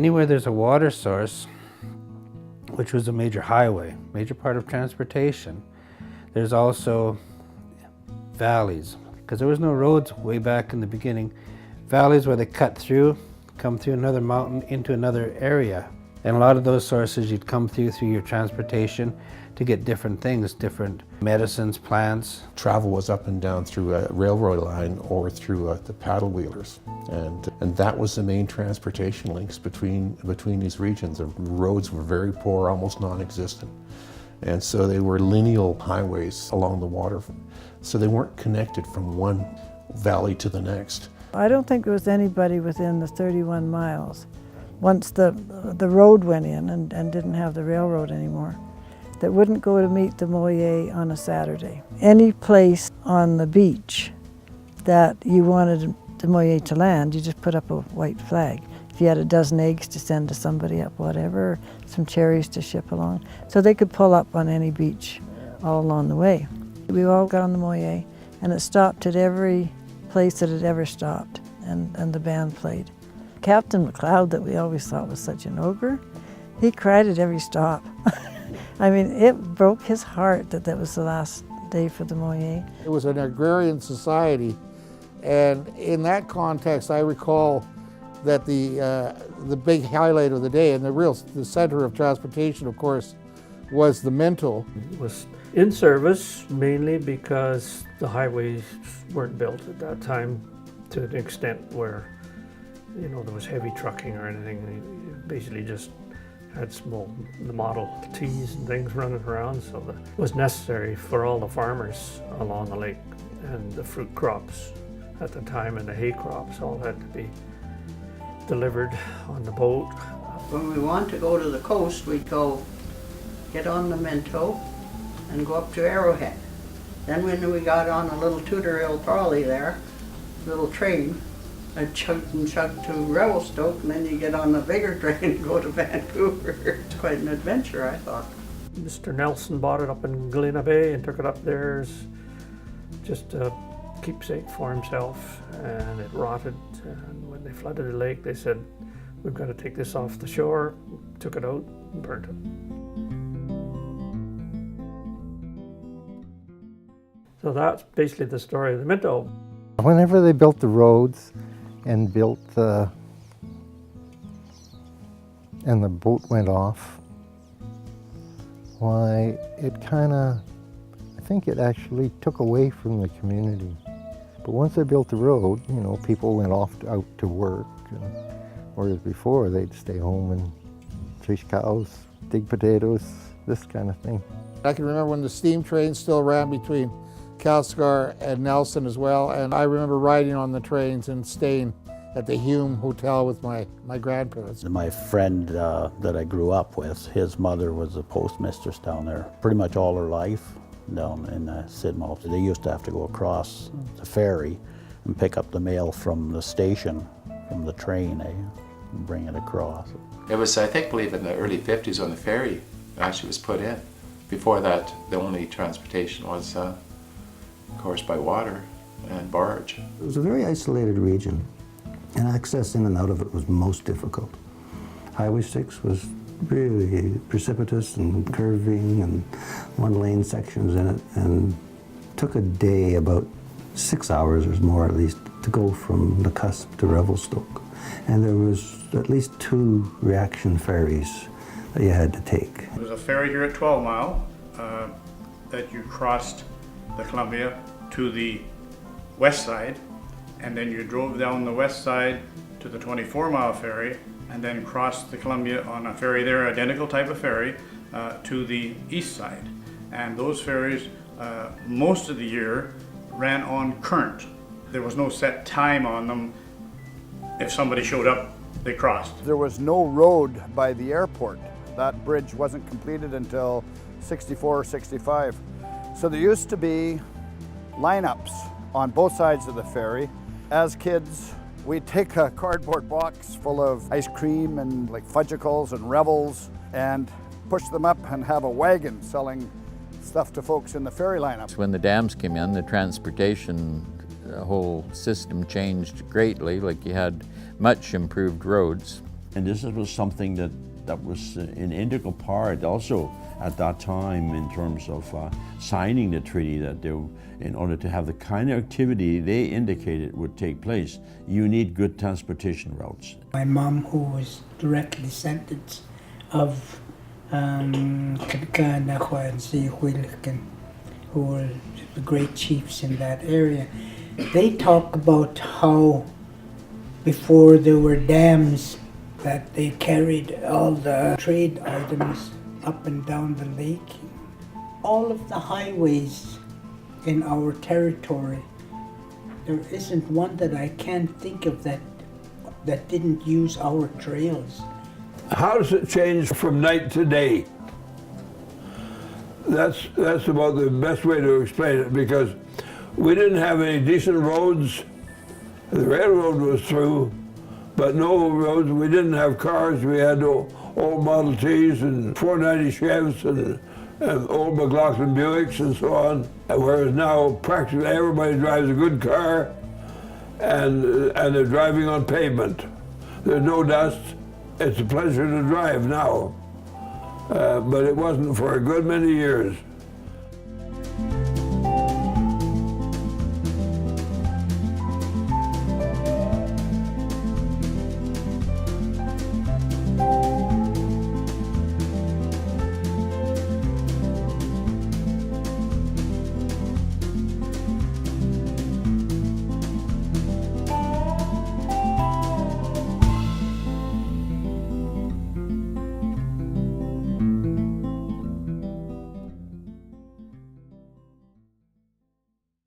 Anywhere there's a water source, which was a major highway, major part of transportation, there's also valleys, because there was no roads way back in the beginning. Valleys where they cut through, come through another mountain into another area. And a lot of those sources you'd come through your transportation to get different things, different medicines, plants. Travel was up and down through a railroad line or through the paddle wheelers. And that was the main transportation links between these regions. The roads were very poor, almost non-existent. And so they were lineal highways along the water. So they weren't connected from one valley to the next. I don't think there was anybody within the 31 miles, once the road went in and didn't have the railroad anymore, that wouldn't go to meet the Moyer on a Saturday. Any place on the beach that you wanted the Moyer to land, you just put up a white flag. If you had a dozen eggs to send to somebody up, whatever, some cherries to ship along. So they could pull up on any beach all along the way. We all got on the Moyer, and it stopped at every place that it ever stopped, and the band played. Captain McLeod, that we always thought was such an ogre, he cried at every stop. I mean, it broke his heart that that was the last day for the Moyer. It was an agrarian society, and in that context, I recall that the big highlight of the day, and the center of transportation, of course, was the Minto. It was in service mainly because the highways weren't built at that time to an extent where, you know, there was heavy trucking or anything. You basically just had the Model Ts and things running around, so that it was necessary for all the farmers along the lake, and the fruit crops at the time and the hay crops all had to be delivered on the boat. When we wanted to go to the coast, we'd go get on the Minto and go up to Arrowhead. Then when we got on a little Tudor trolley there, little train, I chugged and chugged to Revelstoke, and then you get on the bigger train and go to Vancouver. It's quite an adventure, I thought. Mr. Nelson bought it up in Galena Bay and took it up there as just a keepsake for himself, and it rotted. And when they flooded the lake, they said, "We've got to take this off the shore." Took it out and burnt it. So that's basically the story of the Meadow. Whenever they built the roads and built and the boat went off, why, it I think it actually took away from the community. But once they built the road, you know, people went off out to work, whereas before they'd stay home and chase cows, dig potatoes, this kind of thing. I can remember when the steam train still ran between Castlegar and Nelson as well, and I remember riding on the trains and staying at the Hume Hotel with my grandparents. My friend that I grew up with, his mother was a postmistress down there pretty much all her life down in Sidmouth. They used to have to go across the ferry and pick up the mail from the station, from the train, and bring it across. It was, I believe in the early 50s when the ferry actually was put in. Before that, the only transportation was, of course, by water and barge. It was a very isolated region, and access in and out of it was most difficult. Highway 6 was really precipitous and curving, and one-lane sections in it, and took a day, about 6 hours or more at least, to go from the cusp to Revelstoke. And there was at least 2 reaction ferries that you had to take. There was a ferry here at 12 Mile that you crossed the Columbia to the west side, and then you drove down the west side to the 24 Mile ferry, and then crossed the Columbia on a ferry there, identical type of ferry, to the east side. And those ferries, most of the year, ran on current. There was no set time on them. If somebody showed up, they crossed. There was no road by the airport. That bridge wasn't completed until 64 or 65. So there used to be lineups on both sides of the ferry. As kids, we'd take a cardboard box full of ice cream and like fudgicles and Revels and push them up and have a wagon selling stuff to folks in the ferry lineup. When the dams came in, the transportation, the whole system changed greatly. Like, you had much improved roads, And this was something that was an integral part also at that time in terms of signing the treaty, that they, in order to have the kind of activity they indicated would take place, you need good transportation routes. My mom, who was directly descendant of Kootenays and WYLLIE, who were the great chiefs in that area, they talk about how before there were dams that they carried all the trade items up and down the lake. All of the highways in our territory, there isn't one that I can think of that didn't use our trails. How does it change from night to day? That's about the best way to explain it, because we didn't have any decent roads. The railroad was through, but no roads. We didn't have cars. We had old Model Ts and 490 Chevs and old McLaughlin Buicks and so on. Whereas now practically everybody drives a good car, and they're driving on pavement. There's no dust. It's a pleasure to drive now, but it wasn't for a good many years.